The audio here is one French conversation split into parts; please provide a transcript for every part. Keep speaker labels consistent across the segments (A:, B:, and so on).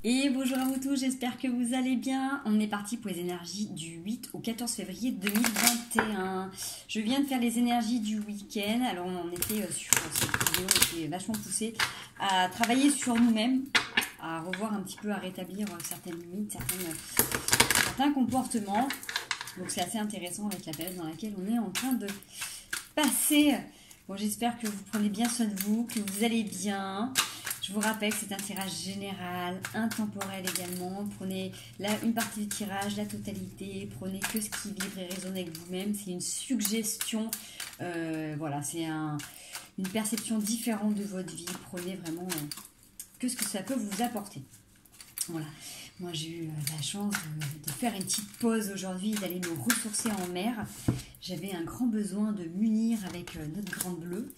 A: Et bonjour à vous tous, j'espère que vous allez bien. On est parti pour les énergies du 8 au 14 février 2021. Je viens de faire les énergies du week-end. Alors on était sur cette vidéo qui est vachement poussée à travailler sur nous-mêmes, à revoir un petit peu, à rétablir certaines limites, certains comportements. Donc c'est assez intéressant avec la période dans laquelle on est en train de passer. Bon, j'espère que vous prenez bien soin de vous, que vous allez bien. Je vous rappelle que c'est un tirage général, intemporel également. Prenez une partie du tirage, la totalité. Prenez que ce qui vibre et résonne avec vous-même. C'est une suggestion. Voilà, c'est une perception différente de votre vie. Prenez vraiment que ce que ça peut vous apporter. Voilà. Moi, j'ai eu la chance de faire une petite pause aujourd'hui, d'aller me ressourcer en mer. J'avais un grand besoin de m'unir avec notre grande bleue.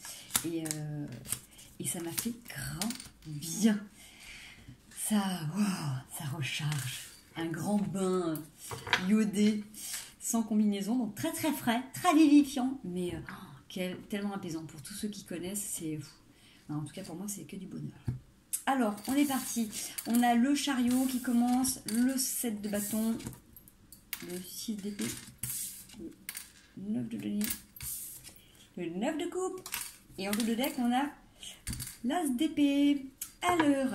A: Et ça m'a fait grand bien. Ça recharge. Un grand bain iodé, sans combinaison. Donc très très frais, très vivifiant. Mais tellement apaisant. Pour tous ceux qui connaissent, c'est... En tout cas pour moi, c'est que du bonheur. Alors, on est parti. On a le chariot qui commence, le 7 de bâton, le 6 d'épée, le 9 de denier, le 9 de coupe. Et en dos de deck, on a l'as d'épée. Alors,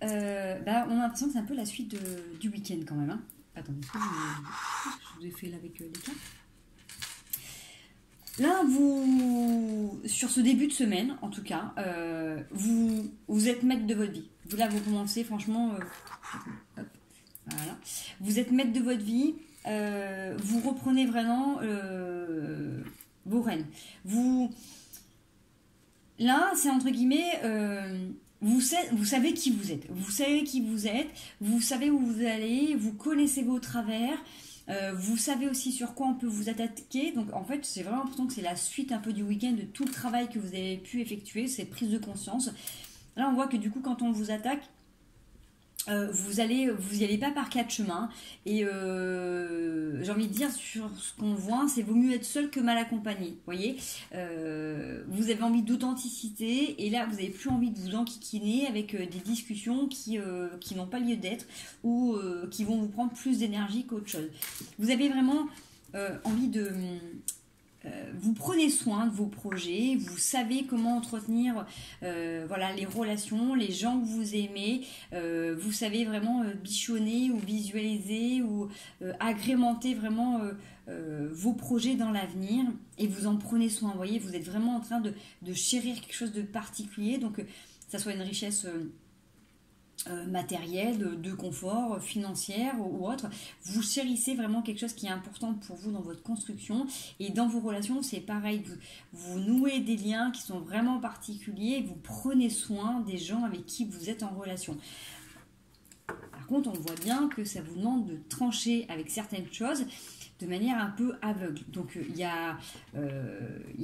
A: on a l'impression que c'est un peu la suite du week-end quand même. Hein. Attendez, je vous ai fait là avec les cartes. Là, sur ce début de semaine, en tout cas, vous êtes maître de votre vie. Là, vous commencez, franchement, voilà. Vous êtes maître de votre vie. Vous reprenez vraiment vos rênes. Là, c'est entre guillemets, vous savez qui vous êtes. Vous savez qui vous êtes. Vous savez où vous allez. Vous connaissez vos travers. Vous savez aussi sur quoi on peut vous attaquer. Donc en fait c'est vraiment important que c'est la suite un peu du week-end de tout le travail que vous avez pu effectuer, cette prise de conscience. Là on voit que du coup quand on vous attaque, vous y allez pas par quatre chemins. Et j'ai envie de dire sur ce qu'on voit, c'est vaut mieux être seul que mal accompagné. Vous voyez, vous avez envie d'authenticité et là vous n'avez plus envie de vous enquiquiner avec des discussions qui n'ont pas lieu d'être ou qui vont vous prendre plus d'énergie qu'autre chose. Vous avez vraiment envie de... vous prenez soin de vos projets, vous savez comment entretenir les relations, les gens que vous aimez, vous savez vraiment bichonner ou visualiser ou agrémenter vraiment vos projets dans l'avenir et vous en prenez soin. Vous voyez, vous êtes vraiment en train de chérir quelque chose de particulier, donc que ça soit une richesse... matériel, de confort, financière ou autre. Vous chérissez vraiment quelque chose qui est important pour vous dans votre construction et dans vos relations, c'est pareil. Vous nouez des liens qui sont vraiment particuliers et vous prenez soin des gens avec qui vous êtes en relation. Par contre, on voit bien que ça vous demande de trancher avec certaines choses de manière un peu aveugle. Donc, il n'y a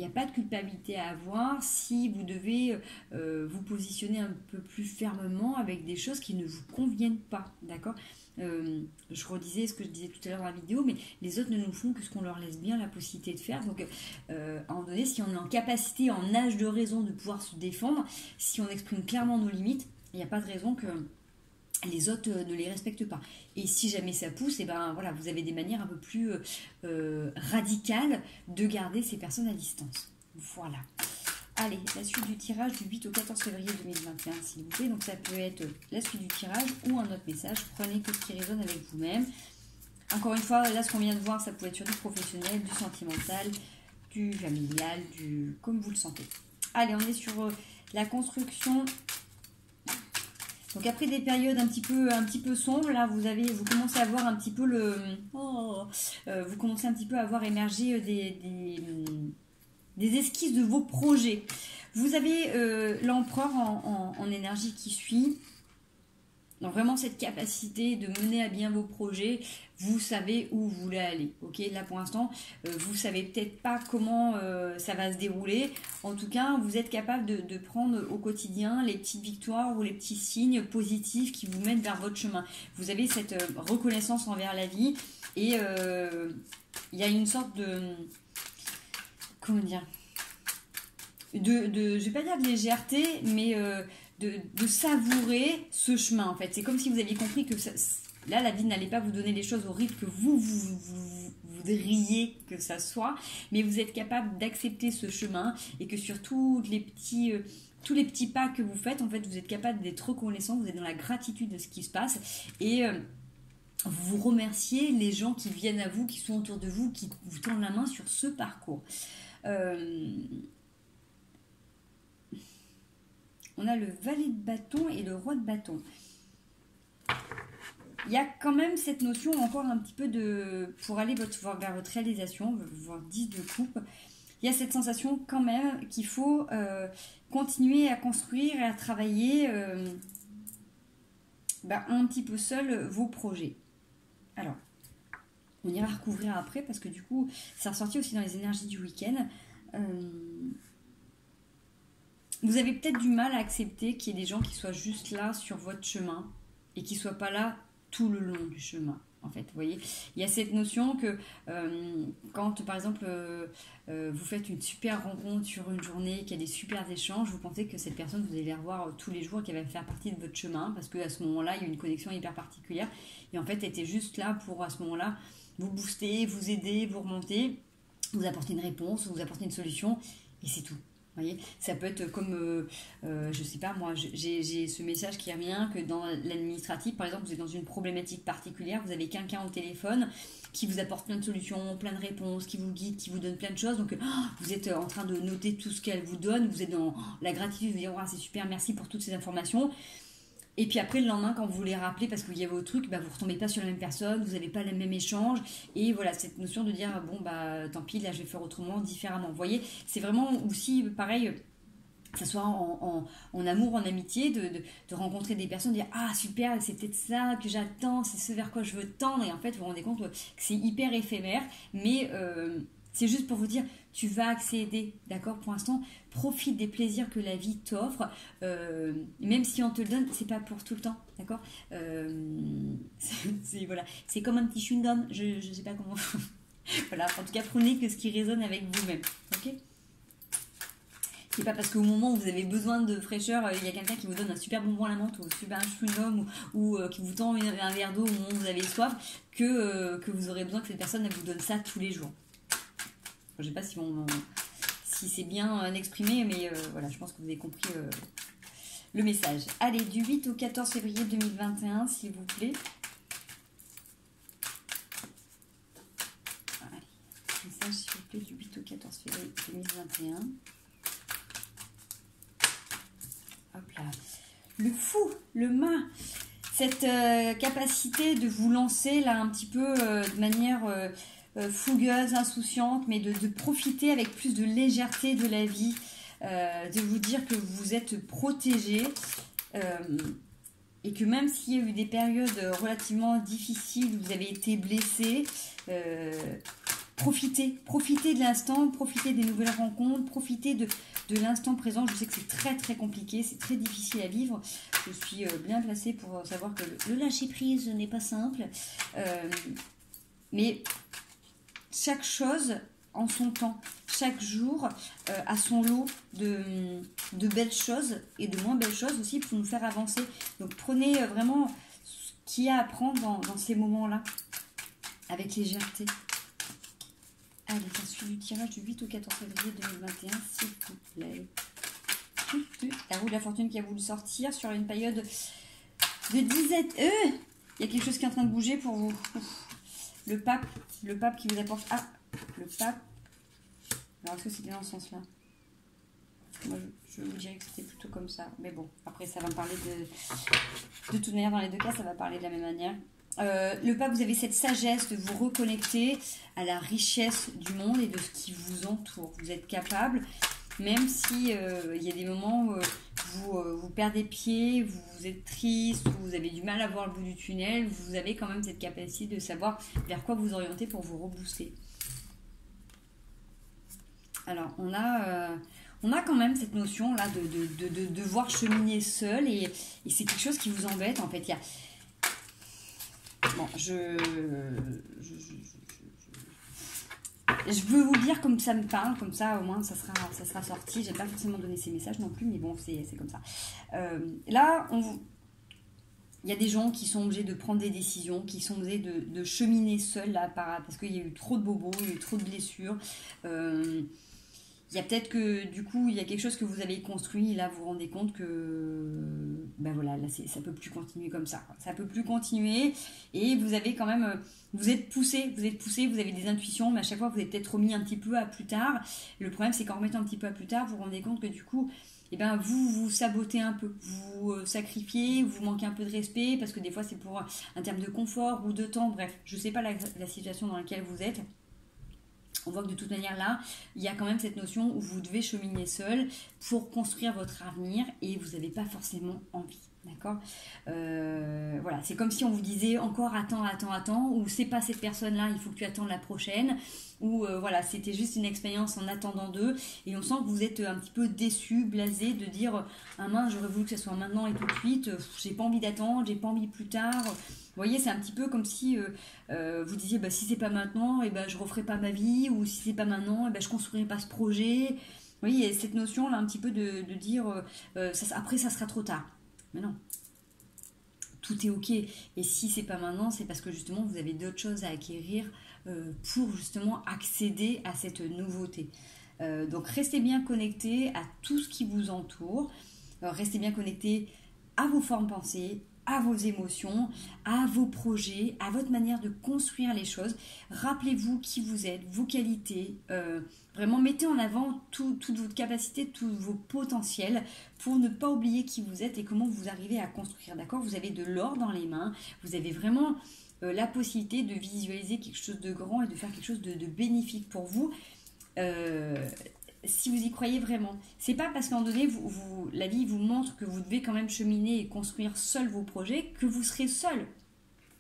A: pas de culpabilité à avoir si vous devez vous positionner un peu plus fermement avec des choses qui ne vous conviennent pas, d'accord ? Je redisais ce que je disais tout à l'heure dans la vidéo, mais les autres ne nous font que ce qu'on leur laisse bien la possibilité de faire. Donc, à un moment donné, si on est en capacité, en âge de raison de pouvoir se défendre, si on exprime clairement nos limites, il n'y a pas de raison que les autres ne les respectent pas. Et si jamais ça pousse, et voilà, vous avez des manières un peu plus radicales de garder ces personnes à distance. Voilà. Allez, la suite du tirage du 8 au 14 février 2021, s'il vous plaît. Donc ça peut être la suite du tirage ou un autre message. Prenez que ce qui résonne avec vous-même. Encore une fois, là, ce qu'on vient de voir, ça peut être sur du professionnel, du sentimental, du familial, comme vous le sentez. Allez, on est sur la construction. Donc après des périodes un petit peu sombres, là vous commencez à voir un petit peu vous commencez un petit peu à voir émerger des esquisses de vos projets. Vous avez l'empereur en énergie qui suit. Donc vraiment cette capacité de mener à bien vos projets, vous savez où vous voulez aller. Ok, là pour l'instant, vous savez peut-être pas comment ça va se dérouler. En tout cas, vous êtes capable de prendre au quotidien les petites victoires ou les petits signes positifs qui vous mènent vers votre chemin. vous avez cette reconnaissance envers la vie et il y a une sorte de, comment dire, je vais pas dire de légèreté, mais de savourer ce chemin en fait. C'est comme si vous aviez compris que là la vie n'allait pas vous donner les choses au rythme que vous voudriez que ça soit, mais vous êtes capable d'accepter ce chemin et que sur tous les petits pas que vous faites, en fait vous êtes capable d'être reconnaissant, vous êtes dans la gratitude de ce qui se passe et vous remerciez les gens qui viennent à vous, qui sont autour de vous, qui vous tendent la main sur ce parcours. On a le valet de bâton et le roi de bâton. Il y a quand même cette notion encore un petit peu pour aller vers votre réalisation, voire 10 de coupe. Il y a cette sensation quand même qu'il faut continuer à construire et à travailler un petit peu seul vos projets. Alors, on ira recouvrir après parce que du coup, c'est ressorti aussi dans les énergies du week-end. Vous avez peut-être du mal à accepter qu'il y ait des gens qui soient juste là sur votre chemin et qui ne soient pas là tout le long du chemin. En fait, vous voyez, il y a cette notion que quand, par exemple, vous faites une super rencontre sur une journée, qu'il y a des super échanges, vous pensez que cette personne, vous allez la revoir tous les jours, qu'elle va faire partie de votre chemin, parce qu'à ce moment-là, il y a une connexion hyper particulière. Et en fait, elle était juste là pour, à ce moment-là, vous booster, vous aider, vous remonter, vous apporter une réponse, vous apporter une solution, et c'est tout. Vous voyez, ça peut être comme, je sais pas moi, j'ai ce message qui revient que dans l'administratif, par exemple, vous êtes dans une problématique particulière, vous avez quelqu'un au téléphone qui vous apporte plein de solutions, plein de réponses, qui vous guide, qui vous donne plein de choses. Donc, vous êtes en train de noter tout ce qu'elle vous donne, vous êtes dans la gratitude, vous dire, oh, c'est super, merci pour toutes ces informations. Et puis après, le lendemain, quand vous voulez rappeler parce qu'il y avait autre truc, vous ne retombez pas sur la même personne, vous n'avez pas le même échange. Et voilà, cette notion de dire, bon, tant pis, là, je vais faire autrement, différemment. Vous voyez, c'est vraiment aussi pareil, que ce soit en amour, en amitié, de rencontrer des personnes, de dire, ah, super, c'est peut-être ça que j'attends, c'est ce vers quoi je veux tendre. Et en fait, vous vous rendez compte que c'est hyper éphémère, mais c'est juste pour vous dire, tu vas accéder, d'accord? Pour l'instant, profite des plaisirs que la vie t'offre, même si on te le donne, c'est pas pour tout le temps, d'accord? Voilà, c'est comme un petit chewing-gum, je sais pas comment. Voilà, en tout cas, prenez que ce qui résonne avec vous-même, ok? C'est pas parce qu'au moment où vous avez besoin de fraîcheur, il y a quelqu'un qui vous donne un super bonbon à la menthe ou un super chewing-gum ou qui vous tend un verre d'eau au moment où vous avez soif que vous aurez besoin que cette personne elle vous donne ça tous les jours. Je sais pas si c'est bien exprimé, mais voilà, je pense que vous avez compris le message. Allez, du 8 au 14 février 2021, s'il vous plaît. Allez, message, s'il vous plaît, du 8 au 14 février 2021. Hop là. Le fou, le mât, cette capacité de vous lancer là un petit peu de manière fougueuse, insouciante, mais de profiter avec plus de légèreté de la vie, de vous dire que vous êtes protégé et que même s'il y a eu des périodes relativement difficiles où vous avez été blessé, profitez de l'instant, profitez des nouvelles rencontres, profitez de l'instant présent. Je sais que c'est très très compliqué, c'est très difficile à vivre. Je suis bien placée pour savoir que le lâcher prise n'est pas simple, mais chaque chose en son temps, chaque jour a son lot de belles choses et de moins belles choses aussi pour nous faire avancer. Donc prenez vraiment ce qu'il y a à prendre dans ces moments-là avec légèreté. Allez, la suite du tirage du 8 au 14 février 2021, s'il vous plaît. La roue de la fortune qui a voulu sortir sur une période de dizaines. Il y a quelque chose qui est en train de bouger pour vous. Le pape qui vous apporte. Ah, le pape. Alors, est-ce que c'était dans ce sens-là? Moi, je vous dirais que c'était plutôt comme ça. Mais bon, après, ça va me parler de toute manière, dans les deux cas, ça va parler de la même manière. Le pape, vous avez cette sagesse de vous reconnecter à la richesse du monde et de ce qui vous entoure. Vous êtes capable, même si il y a des moments où vous perdez pied, vous êtes triste, vous avez du mal à voir le bout du tunnel, vous avez quand même cette capacité de savoir vers quoi vous orienter pour vous rebooster. Alors, on a quand même cette notion là de devoir cheminer seul et c'est quelque chose qui vous embête. En fait, il y a... Bon, je veux vous dire comme ça me parle, comme ça au moins ça sera sorti. J'ai pas forcément donné ces messages non plus, mais bon, c'est comme ça. Là, il y a des gens qui sont obligés de prendre des décisions, qui sont obligés de cheminer seuls là, parce qu'il y a eu trop de bobos, il y a eu trop de blessures. Il y a peut-être que du coup il y a quelque chose que vous avez construit et là vous vous rendez compte que ben voilà, là ça peut plus continuer comme ça, ça peut plus continuer et vous avez quand même vous êtes poussé, vous avez des intuitions, mais à chaque fois vous êtes peut-être remis un petit peu à plus tard. Le problème c'est qu'en remettant un petit peu à plus tard, vous vous rendez compte que du coup eh ben, vous sabotez un peu, vous sacrifiez, vous manquez un peu de respect parce que des fois c'est pour un terme de confort ou de temps, bref, je sais pas la situation dans laquelle vous êtes. On voit que de toute manière là, il y a quand même cette notion où vous devez cheminer seul pour construire votre avenir et vous n'avez pas forcément envie. D'accord, voilà, c'est comme si on vous disait encore attends, ou c'est pas cette personne-là, il faut que tu attendes la prochaine, ou voilà, c'était juste une expérience en attendant d'eux, et on sent que vous êtes un petit peu déçu, blasé, de dire ah mince, j'aurais voulu que ça soit maintenant et tout de suite, j'ai pas envie d'attendre, j'ai pas envie plus tard. Vous voyez, c'est un petit peu comme si vous disiez bah, si c'est pas maintenant, et ben je referai pas ma vie, ou si c'est pas maintenant, et ben je construirai pas ce projet. Vous voyez, il y a cette notion là un petit peu de dire après ça sera trop tard. Mais non, tout est ok. Et si c'est pas maintenant, c'est parce que justement vous avez d'autres choses à acquérir pour justement accéder à cette nouveauté. Donc restez bien connectés à tout ce qui vous entoure. Restez bien connectés à vos formes pensées, à vos émotions, à vos projets, à votre manière de construire les choses. Rappelez-vous qui vous êtes, vos qualités. Vraiment, mettez en avant toute votre capacité, tous vos potentiels pour ne pas oublier qui vous êtes et comment vous arrivez à construire. D'accord ? Vous avez de l'or dans les mains. Vous avez vraiment la possibilité de visualiser quelque chose de grand et de faire quelque chose de bénéfique pour vous. Si vous y croyez vraiment. C'est pas parce qu'à un moment donné, la vie vous montre que vous devez quand même cheminer et construire seul vos projets que vous serez seul.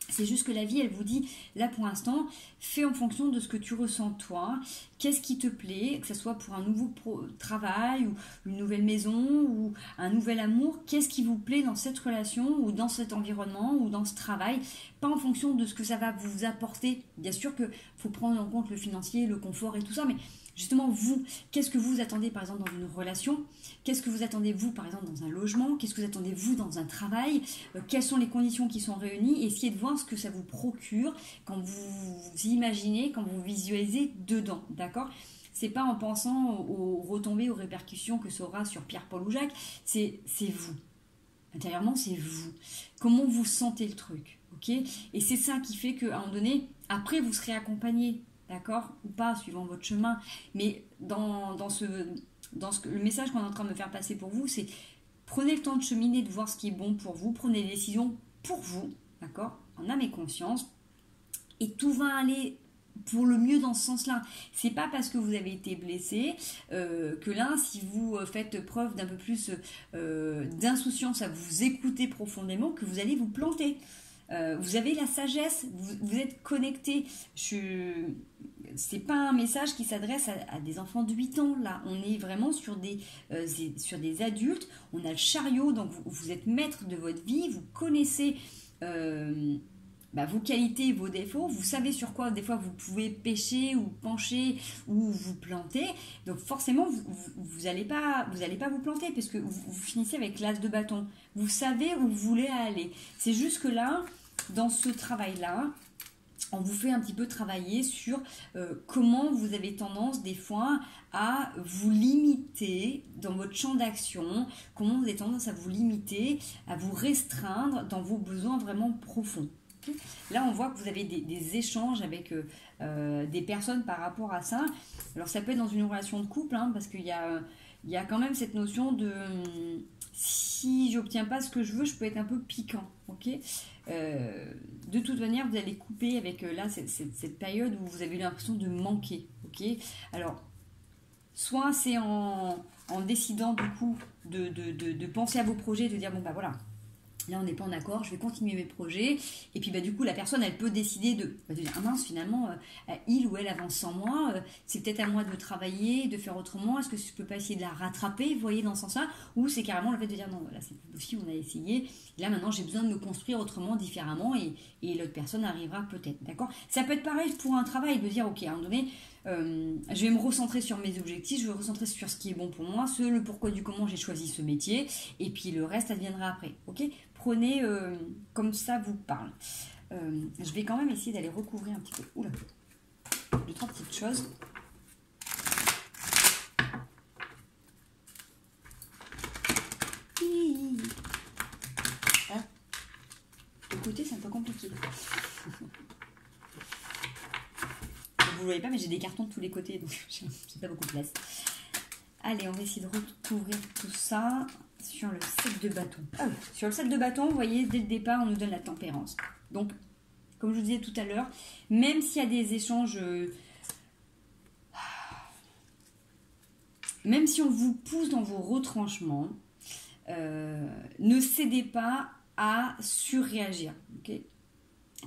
A: C'est juste que la vie, elle vous dit, là pour l'instant, fais en fonction de ce que tu ressens toi, qu'est-ce qui te plaît, que ce soit pour un nouveau travail, ou une nouvelle maison, ou un nouvel amour, qu'est-ce qui vous plaît dans cette relation, ou dans cet environnement, ou dans ce travail, pas en fonction de ce que ça va vous apporter. Bien sûr qu'il faut prendre en compte le financier, le confort et tout ça, mais justement, vous, qu'est-ce que vous attendez par exemple dans une relation? Qu'est-ce que vous attendez vous par exemple dans un logement? Qu'est-ce que vous attendez vous dans un travail? Quelles sont les conditions qui sont réunies? Essayez de voir ce que ça vous procure quand vous imaginez, quand vous visualisez dedans, d'accord? C'est pas en pensant aux retombées, aux répercussions que ça aura sur Pierre, Paul ou Jacques, c'est vous. Intérieurement, c'est vous. Comment vous sentez le truc, ok? Et c'est ça qui fait qu'à un moment donné, après vous serez accompagné. D'accord? Ou pas, suivant votre chemin. Mais le message qu'on est en train de me faire passer pour vous, c'est prenez le temps de cheminer, de voir ce qui est bon pour vous. Prenez des décisions pour vous. D'accord? En âme et conscience. Et tout va aller pour le mieux dans ce sens-là. C'est pas parce que vous avez été blessé que là, si vous faites preuve d'un peu plus d'insouciance à vous écouter profondément, que vous allez vous planter. Vous avez la sagesse, vous êtes connecté. C'est pas un message qui s'adresse à des enfants de 8 ans. Là, on est vraiment sur des adultes. On a le chariot, donc vous êtes maître de votre vie. Vous connaissez vos qualités, vos défauts. Vous savez sur quoi des fois vous pouvez pêcher ou pencher ou vous planter. Donc forcément, vous n'allez pas vous planter parce que vous finissez avec l'as de bâton. Vous savez où vous voulez aller. C'est juste que là, dans ce travail-là, on vous fait un petit peu travailler sur comment vous avez tendance des fois à vous limiter dans votre champ d'action, comment vous avez tendance à vous limiter, à vous restreindre dans vos besoins vraiment profonds. Okay. Là, on voit que vous avez des échanges avec des personnes par rapport à ça. Alors, ça peut être dans une relation de couple, hein, parce qu'il y a quand même cette notion de si j'obtiens pas ce que je veux, je peux être un peu piquant. Okay, de toute manière, vous allez couper avec là cette période où vous avez l'impression de manquer. Okay, alors, soit c'est en décidant du coup de penser à vos projets, de dire bon bah voilà. Là, on n'est pas en accord, je vais continuer mes projets. Et puis, du coup, la personne, elle peut décider de dire, ah mince, finalement, il ou elle avance sans moi. C'est peut-être à moi de travailler, de faire autrement. Est-ce que je peux pas essayer de la rattraper, vous voyez, dans ce sens-là? Ou c'est carrément le fait de dire, non, là, c'est plus possible, on a essayé. Et là, maintenant, j'ai besoin de me construire autrement, différemment. Et l'autre personne arrivera peut-être, d'accord? Ça peut être pareil pour un travail, de dire, ok, à un moment donné, je vais me recentrer sur mes objectifs, je vais me recentrer sur ce qui est bon pour moi, le pourquoi du comment j'ai choisi ce métier, et puis le reste, ça viendra après. Ok, prenez comme ça vous parle. Je vais quand même essayer d'aller recouvrir un petit peu. Oula, 2-3 petites choses. Ah. De côté, c'est un peu compliqué. Vous ne voyez pas, mais j'ai des cartons de tous les côtés, donc j'ai pas beaucoup de place. Allez, on va essayer de recouvrir tout ça sur le set de bâton. Ah oui. Sur le set de bâton, vous voyez, dès le départ, on nous donne la tempérance. Donc, comme je vous disais tout à l'heure, même s'il y a des échanges... même si on vous pousse dans vos retranchements, ne cédez pas à surréagir. Okay,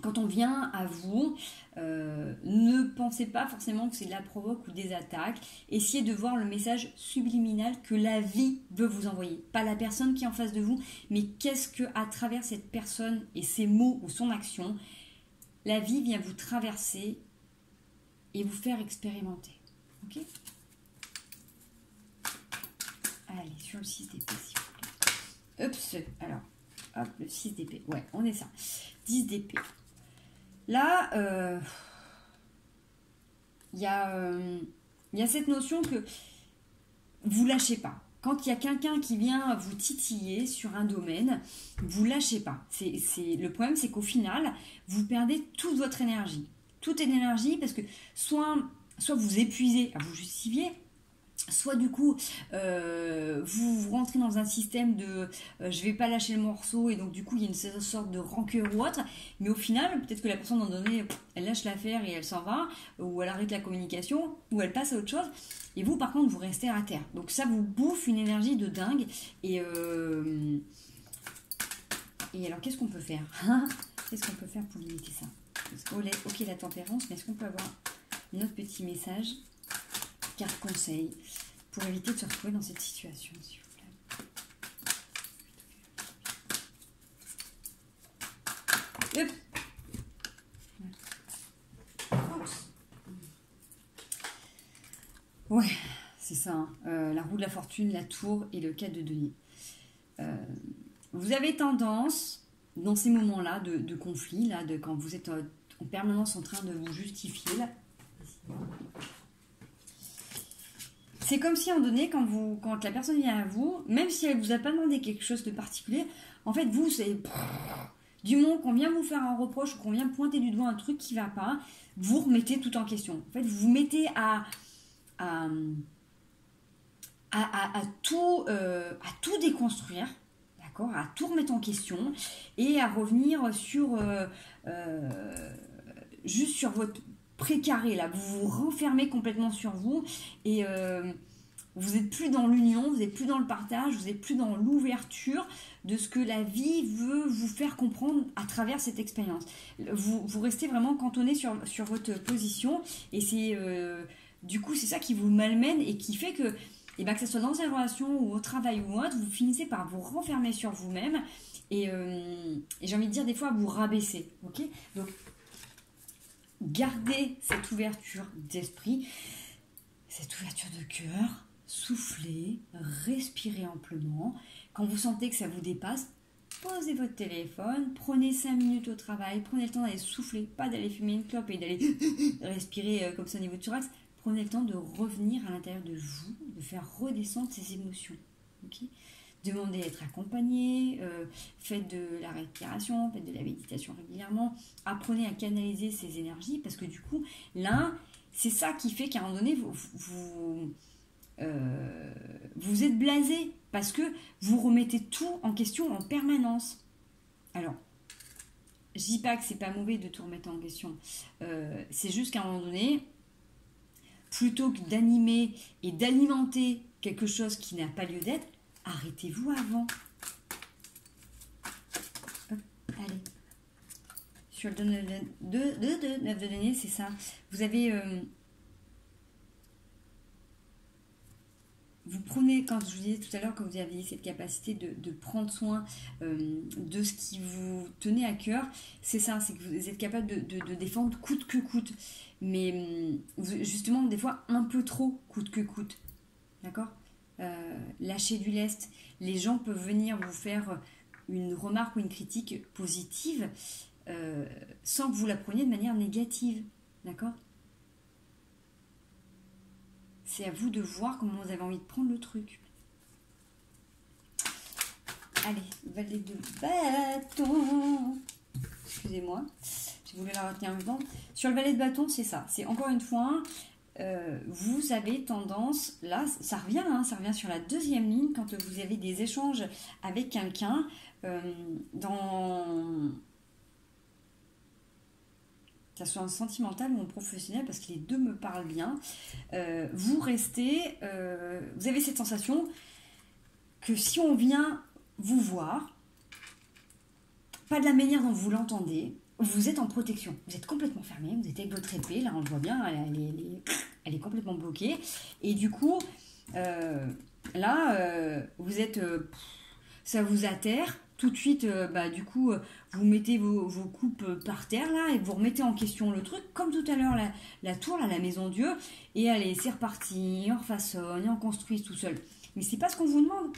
A: quand on vient à vous, ne pensez pas forcément que c'est de la provoque ou des attaques. Essayez de voir le message subliminal que la vie veut vous envoyer. Pas la personne qui est en face de vous, mais qu'est-ce que, à travers cette personne et ses mots ou son action, la vie vient vous traverser et vous faire expérimenter. Ok ? Allez, sur le 6 d'épée, s'il vous plaît. Oups, alors, hop, le 6 d'épée. Ouais, on est ça. 10 d'épée. Là, il y a cette notion que vous lâchez pas. Quand il y a quelqu'un qui vient vous titiller sur un domaine, vous lâchez pas. Le problème, c'est qu'au final, vous perdez toute votre énergie. Toute énergie parce que soit vous épuisez à vous justifier, soit du coup vous rentrez dans un système de je vais pas lâcher le morceau et donc du coup il y a une sorte de rancœur ou autre, mais au final peut-être que la personne à un moment donné elle lâche l'affaire et elle s'en va, ou elle arrête la communication, ou elle passe à autre chose, et vous par contre vous restez à terre, donc ça vous bouffe une énergie de dingue. Et alors qu'est-ce qu'on peut faire? Qu'est-ce qu'on peut faire pour limiter ça? Ok, la tempérance, mais est-ce qu'on peut avoir notre petit message, carte conseil, pour éviter de se retrouver dans cette situation, s'il vous plaît. Hop. Ouais, c'est ça. Hein. La roue de la fortune, la tour et le 4 de denier. Vous avez tendance, dans ces moments-là de conflit, là, quand vous êtes en permanence en train de vous justifier, là, c'est comme si à un moment donné, quand la personne vient à vous, même si elle ne vous a pas demandé quelque chose de particulier, en fait, vous, c'est... Du moment qu'on vient vous faire un reproche ou qu'on vient pointer du doigt un truc qui ne va pas, vous remettez tout en question. En fait, vous vous mettez à tout déconstruire, d'accord, à tout remettre en question et à revenir sur juste sur votre précaré, là, vous vous renfermez complètement sur vous et vous n'êtes plus dans l'union, vous n'êtes plus dans le partage, vous n'êtes plus dans l'ouverture de ce que la vie veut vous faire comprendre à travers cette expérience. Vous restez vraiment cantonné sur votre position et c'est du coup c'est ça qui vous malmène et qui fait que, que ce soit dans une relation ou au travail ou autre, vous finissez par vous renfermer sur vous-même et j'ai envie de dire des fois vous rabaisser. Ok, donc gardez cette ouverture d'esprit, cette ouverture de cœur, soufflez, respirez amplement. Quand vous sentez que ça vous dépasse, posez votre téléphone, prenez 5 minutes au travail, prenez le temps d'aller souffler, pas d'aller fumer une clope et d'aller respirer comme ça au niveau du thorax. Prenez le temps de revenir à l'intérieur de vous, de faire redescendre ces émotions. Okay, demandez à être accompagné, faites de la respiration, faites de la méditation régulièrement, apprenez à canaliser ces énergies parce que du coup, là, c'est ça qui fait qu'à un moment donné, vous êtes blasé parce que vous remettez tout en question en permanence. Alors, je dis pas que c'est pas mauvais de tout remettre en question, c'est juste qu'à un moment donné, plutôt que d'animer et d'alimenter quelque chose qui n'a pas lieu d'être, arrêtez-vous avant. Hop, allez. Sur le 9 de denier, c'est ça. Vous avez... vous prenez, quand je vous disais tout à l'heure que vous aviez cette capacité de prendre soin de ce qui vous tenait à cœur, c'est ça, c'est que vous êtes capable de défendre coûte que coûte. Mais justement, des fois, un peu trop coûte que coûte. D'accord ? Lâchez du lest. Les gens peuvent venir vous faire une remarque ou une critique positive sans que vous la preniez de manière négative. D'accord ? C'est à vous de voir comment vous avez envie de prendre le truc. Allez, valet de bâton. Excusez-moi, j'ai voulu la retenir en même temps. Sur le valet de bâton, c'est ça. C'est encore une fois, vous avez tendance, là, ça revient sur la deuxième ligne, quand vous avez des échanges avec quelqu'un dans... que ce soit en sentimental ou en professionnel, parce que les deux me parlent bien, vous restez, vous avez cette sensation que si on vient vous voir, pas de la manière dont vous l'entendez, vous êtes en protection, vous êtes complètement fermé, vous êtes avec votre épée, là on le voit bien, elle est complètement bloquée, et du coup, vous êtes, ça vous atterre. Tout de suite, du coup, vous mettez vos coupes par terre, là, et vous remettez en question le truc, comme tout à l'heure, la tour, là, la maison Dieu, et allez, c'est reparti, on refaçonne, et on construit tout seul. Mais c'est pas ce qu'on vous demande.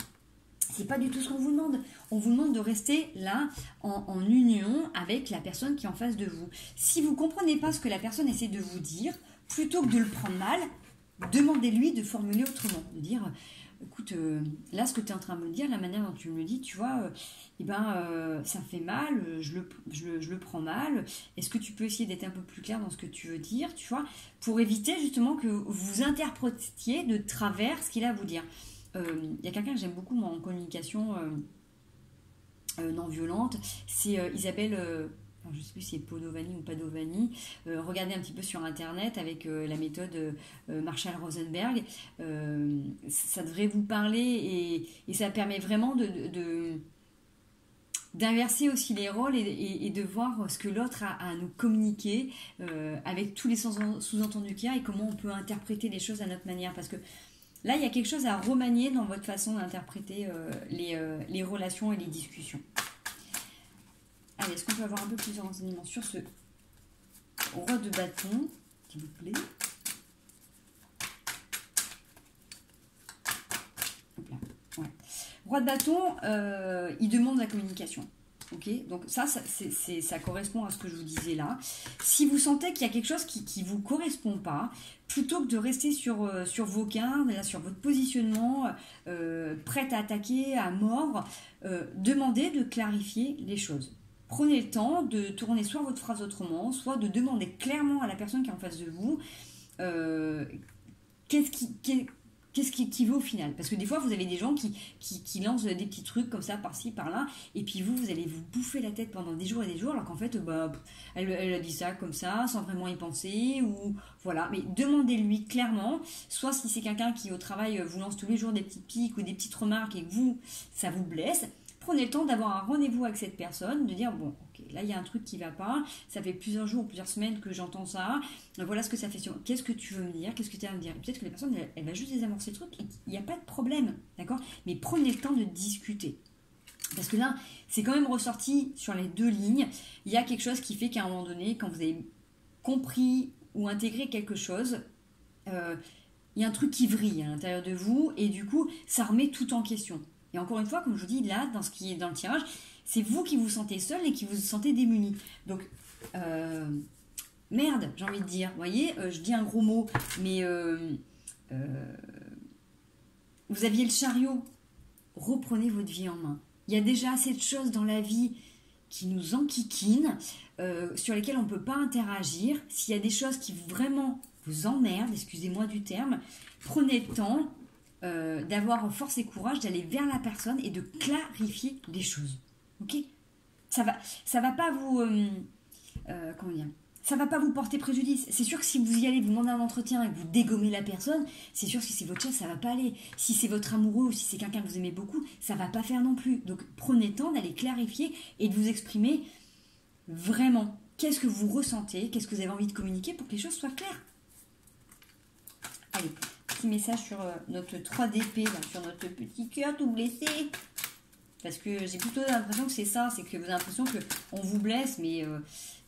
A: C'est pas du tout ce qu'on vous demande. On vous demande de rester là, en union avec la personne qui est en face de vous. Si vous comprenez pas ce que la personne essaie de vous dire, plutôt que de le prendre mal, demandez-lui de formuler autrement, de dire... Écoute, là, ce que tu es en train de me dire, la manière dont tu me le dis, tu vois, ça me fait mal, je le prends mal. Est-ce que tu peux essayer d'être un peu plus clair dans ce que tu veux dire, tu vois, pour éviter justement que vous interprétiez de travers ce qu'il a à vous dire. Y a quelqu'un que j'aime beaucoup, moi, en communication non violente, c'est Isabelle... je ne sais plus si c'est Podovani ou Padovani, regardez un petit peu sur internet avec la méthode Marshall Rosenberg, ça devrait vous parler et ça permet vraiment d'inverser aussi les rôles et de voir ce que l'autre a à nous communiquer avec tous les sous-entendus qu'il y a et comment on peut interpréter les choses à notre manière, parce que là il y a quelque chose à remanier dans votre façon d'interpréter les relations et les discussions. Allez, est-ce qu'on peut avoir un peu plus de renseignements sur ce roi de bâton, s'il vous plaît? Hop là. Ouais. Roi de bâton, il demande la communication. Ok, donc ça correspond à ce que je vous disais là. Si vous sentez qu'il y a quelque chose qui ne vous correspond pas, plutôt que de rester sur vos cartes, là, sur votre positionnement, prête à attaquer, à mordre, demandez de clarifier les choses. Prenez le temps de tourner soit votre phrase autrement, soit de demander clairement à la personne qui est en face de vous qu'est-ce qui veut au final. Parce que des fois, vous avez des gens qui lancent des petits trucs comme ça, par-ci, par-là, et puis vous allez vous bouffer la tête pendant des jours et des jours, alors qu'en fait, elle a dit ça comme ça, sans vraiment y penser, ou voilà. Mais demandez-lui clairement, soit si c'est quelqu'un qui au travail vous lance tous les jours des petites piques ou des petites remarques et que ça vous blesse, prenez le temps d'avoir un rendez-vous avec cette personne, de dire, bon, ok, là, il y a un truc qui ne va pas, ça fait plusieurs jours ou plusieurs semaines que j'entends ça, voilà ce que ça fait sur... Qu'est-ce que tu veux me dire? Qu'est-ce que tu as à me dire? Et peut-être que la personne, elle va juste désamorcer le truc, et il n'y a pas de problème, d'accord? Mais prenez le temps de discuter. Parce que là, c'est quand même ressorti sur les deux lignes, il y a quelque chose qui fait qu'à un moment donné, quand vous avez compris ou intégré quelque chose, il y a un truc qui vrille à l'intérieur de vous, et du coup, ça remet tout en question. Et encore une fois, comme je vous dis, là, dans ce qui est dans le tirage, c'est vous qui vous sentez seul et qui vous sentez démuni. Donc, merde, j'ai envie de dire. Vous voyez, je dis un gros mot, mais vous aviez le chariot. Reprenez votre vie en main. Il y a déjà assez de choses dans la vie qui nous enquiquinent, sur lesquelles on ne peut pas interagir. S'il y a des choses qui vraiment vous emmerdent, excusez-moi du terme, prenez le temps d'avoir force et courage d'aller vers la personne et de clarifier les choses. Ok? Ça va pas vous comment dire, ça va pas vous porter préjudice. C'est sûr que si vous y allez, vous demandez un entretien et que vous dégommez la personne, c'est sûr que si c'est votre chef, ça va pas aller. Si c'est votre amoureux ou si c'est quelqu'un que vous aimez beaucoup, ça va pas faire non plus. Donc prenez le temps d'aller clarifier et de vous exprimer vraiment. Qu'est-ce que vous ressentez? Qu'est-ce que vous avez envie de communiquer pour que les choses soient claires? Allez, petit message sur notre 3 d'épée, sur notre petit cœur tout blessé. Parce que j'ai plutôt l'impression que c'est ça, c'est que vous avez l'impression qu'on vous blesse, mais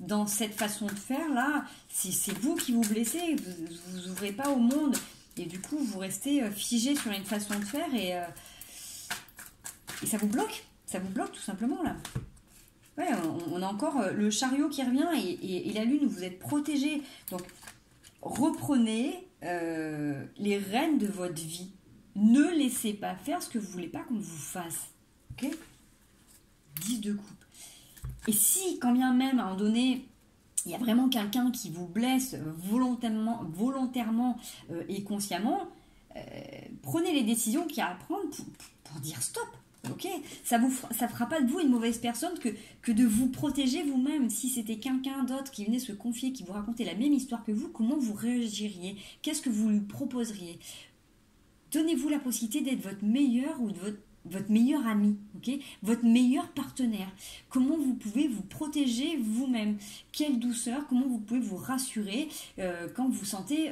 A: dans cette façon de faire, là, c'est vous qui vous blessez, vous ouvrez pas au monde, et du coup, vous restez figé sur une façon de faire, et ça vous bloque tout simplement, là. Ouais, on a encore le chariot qui revient, et la lune, vous êtes protégé. Donc, reprenez les rênes de votre vie. Ne laissez pas faire ce que vous voulez pas qu'on vous fasse. Ok, 10 de coupe. Et si, quand bien même, à un moment donné, il y a vraiment quelqu'un qui vous blesse volontairement et consciemment, prenez les décisions qu'il y a à prendre pour dire stop. Ok, ça fera pas de vous une mauvaise personne que de vous protéger vous-même. Si c'était quelqu'un d'autre qui venait se confier, qui vous racontait la même histoire que vous, comment vous réagiriez? Qu'est-ce que vous lui proposeriez? Donnez-vous la possibilité d'être votre meilleur ou votre meilleur ami, ok, votre meilleur partenaire. Comment vous pouvez vous protéger vous-même? Quelle douceur, comment vous pouvez vous rassurer quand vous vous sentez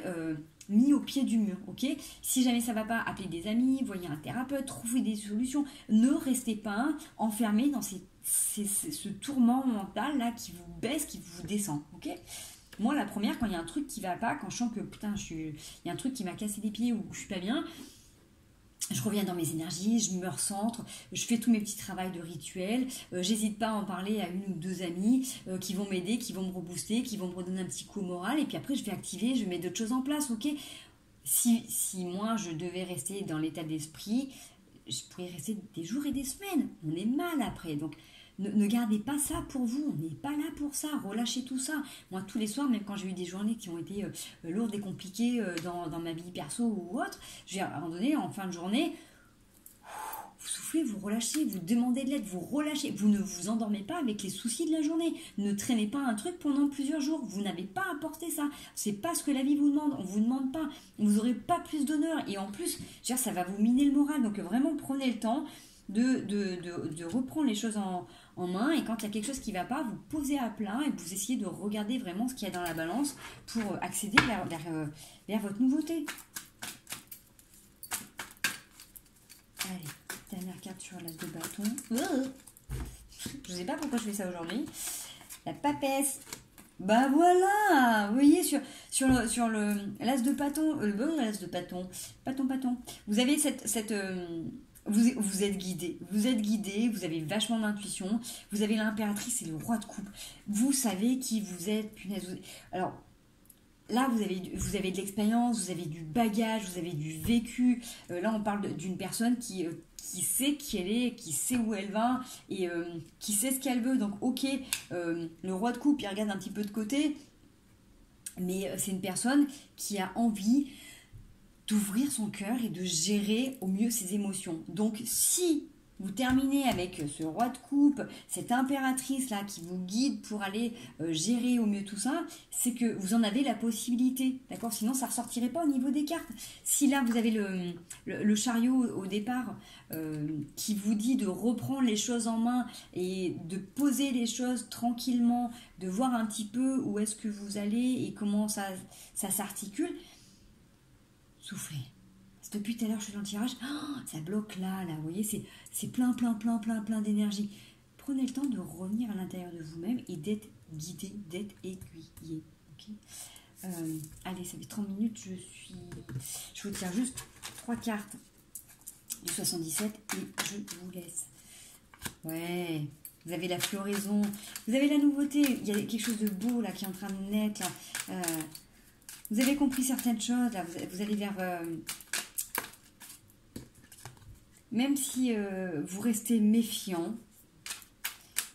A: mis au pied du mur, ok? Si jamais ça ne va pas, appelez des amis, voyez un thérapeute, trouvez des solutions. Ne restez pas enfermé dans ce tourment mental là qui vous baisse, qui vous descend, ok? Moi, la première, quand il y a un truc qui ne va pas, quand je sens que putain, il y a un truc qui m'a cassé les pieds ou je suis pas bien, je reviens dans mes énergies, je me recentre, je fais tous mes petits travaux de rituel, j'hésite pas à en parler à une ou deux amies qui vont m'aider, qui vont me rebooster, qui vont me redonner un petit coup au moral, et puis après je vais activer, je mets d'autres choses en place, ok? Si moi je devais rester dans l'état d'esprit, je pourrais rester des jours et des semaines, on est mal après, donc ne gardez pas ça pour vous, on n'est pas là pour ça, relâchez tout ça. Moi, tous les soirs, même quand j'ai eu des journées qui ont été lourdes et compliquées dans ma vie perso ou autre, à un moment donné, en fin de journée, vous soufflez, vous relâchez, vous demandez de l'aide, vous relâchez, vous ne vous endormez pas avec les soucis de la journée, ne traînez pas un truc pendant plusieurs jours, vous n'avez pas à porter ça, c'est pas ce que la vie vous demande, on vous demande pas, vous n'aurez pas plus d'honneur, et en plus, ça va vous miner le moral, donc vraiment prenez le temps de reprendre les choses en main, et quand il y a quelque chose qui ne va pas, vous posez à plat et vous essayez de regarder vraiment ce qu'il y a dans la balance pour accéder vers votre nouveauté. Allez, dernière carte sur l'as de bâton. Je ne sais pas pourquoi je fais ça aujourd'hui. La papesse. Bah voilà, vous voyez sur le l'as de bâton, l'as de bâton, bâton. Vous avez cette vous êtes guidé, vous avez vachement d'intuition, vous avez l'impératrice et le roi de coupe. Vous savez qui vous êtes, punaise. Alors là, vous avez de l'expérience, vous avez du bagage, vous avez du vécu. Là, on parle d'une personne qui sait qui elle est, qui sait où elle va et qui sait ce qu'elle veut. Donc, ok, le roi de coupe, il regarde un petit peu de côté, mais c'est une personne qui a envie d'ouvrir son cœur et de gérer au mieux ses émotions. Donc, si vous terminez avec ce roi de coupe, cette impératrice-là qui vous guide pour aller gérer au mieux tout ça, c'est que vous en avez la possibilité, d'accord? Sinon, ça ne ressortirait pas au niveau des cartes. Si là, vous avez le chariot au départ qui vous dit de reprendre les choses en main et de poser les choses tranquillement, de voir un petit peu où est-ce que vous allez et comment ça s'articule, soufflez. Depuis tout à l'heure, je suis dans le tirage, ça bloque là, vous voyez, c'est plein d'énergie. Prenez le temps de revenir à l'intérieur de vous-même et d'être guidé, d'être aiguillé. Okay, allez, ça fait 30 minutes, je vous tire juste 3 cartes du 77 et je vous laisse. Ouais, vous avez la floraison, vous avez la nouveauté, il y a quelque chose de beau là qui est en train de naître. Là. Vous avez compris certaines choses, là, vous allez vers... même si vous restez méfiant,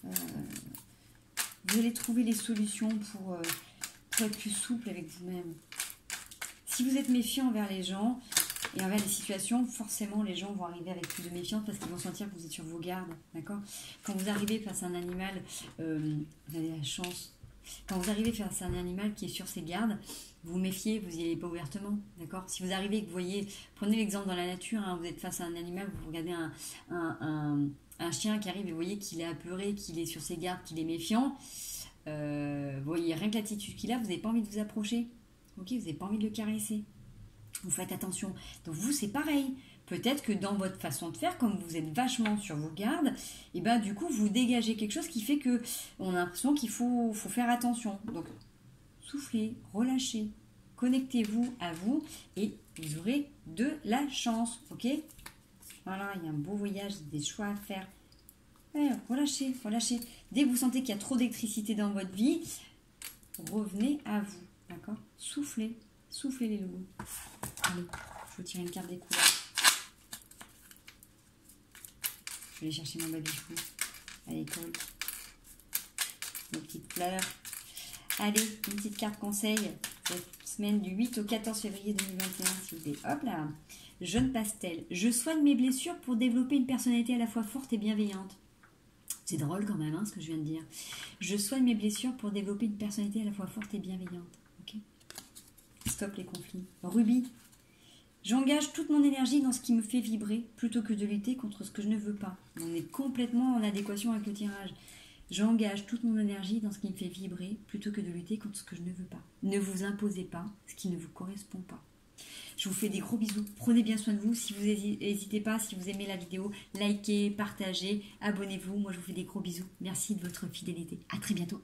A: vous allez trouver les solutions pour être plus souple avec vous-même. Si vous êtes méfiant envers les gens et envers les situations, forcément les gens vont arriver avec plus de méfiance parce qu'ils vont sentir que vous êtes sur vos gardes, d'accord? Quand vous arrivez face à un animal, vous avez la chance. Quand vous arrivez face à un animal qui est sur ses gardes, vous vous méfiez, vous n'y allez pas ouvertement, d'accord? Si vous arrivez et que vous voyez, prenez l'exemple dans la nature, hein, vous êtes face à un animal, vous regardez un chien qui arrive et vous voyez qu'il est apeuré, qu'il est sur ses gardes, qu'il est méfiant, vous voyez rien que l'attitude qu'il a, vous n'avez pas envie de vous approcher, ok? Vous n'avez pas envie de le caresser. Vous faites attention. Donc vous, c'est pareil. Peut-être que dans votre façon de faire, comme vous êtes vachement sur vos gardes, et ben du coup, vous dégagez quelque chose qui fait que on a l'impression qu'il faut faire attention. Donc, soufflez, relâchez, connectez-vous à vous et vous aurez de la chance, ok? Voilà, il y a un beau voyage, des choix à faire. Ouais, relâchez, relâchez. Dès que vous sentez qu'il y a trop d'électricité dans votre vie, revenez à vous, d'accord? Soufflez, soufflez les loulous. Allez, je vous tire une carte des couleurs. Je vais aller chercher mon baby-chou à l'école. Mes petites fleurs. Allez, une petite carte conseil. Cette semaine du 8 au 14 février 2021, s'il vous plaît. Hop là. Jaune pastel. Je soigne mes blessures pour développer une personnalité à la fois forte et bienveillante. C'est drôle quand même, hein, ce que je viens de dire. Je soigne mes blessures pour développer une personnalité à la fois forte et bienveillante. Ok. Stop les conflits. Rubis. J'engage toute mon énergie dans ce qui me fait vibrer plutôt que de lutter contre ce que je ne veux pas. On est complètement en adéquation avec le tirage. J'engage toute mon énergie dans ce qui me fait vibrer plutôt que de lutter contre ce que je ne veux pas. Ne vous imposez pas ce qui ne vous correspond pas. Je vous fais des gros bisous. Prenez bien soin de vous. Si vous n'hésitez pas, si vous aimez la vidéo, likez, partagez, abonnez-vous. Moi, je vous fais des gros bisous. Merci de votre fidélité. À très bientôt.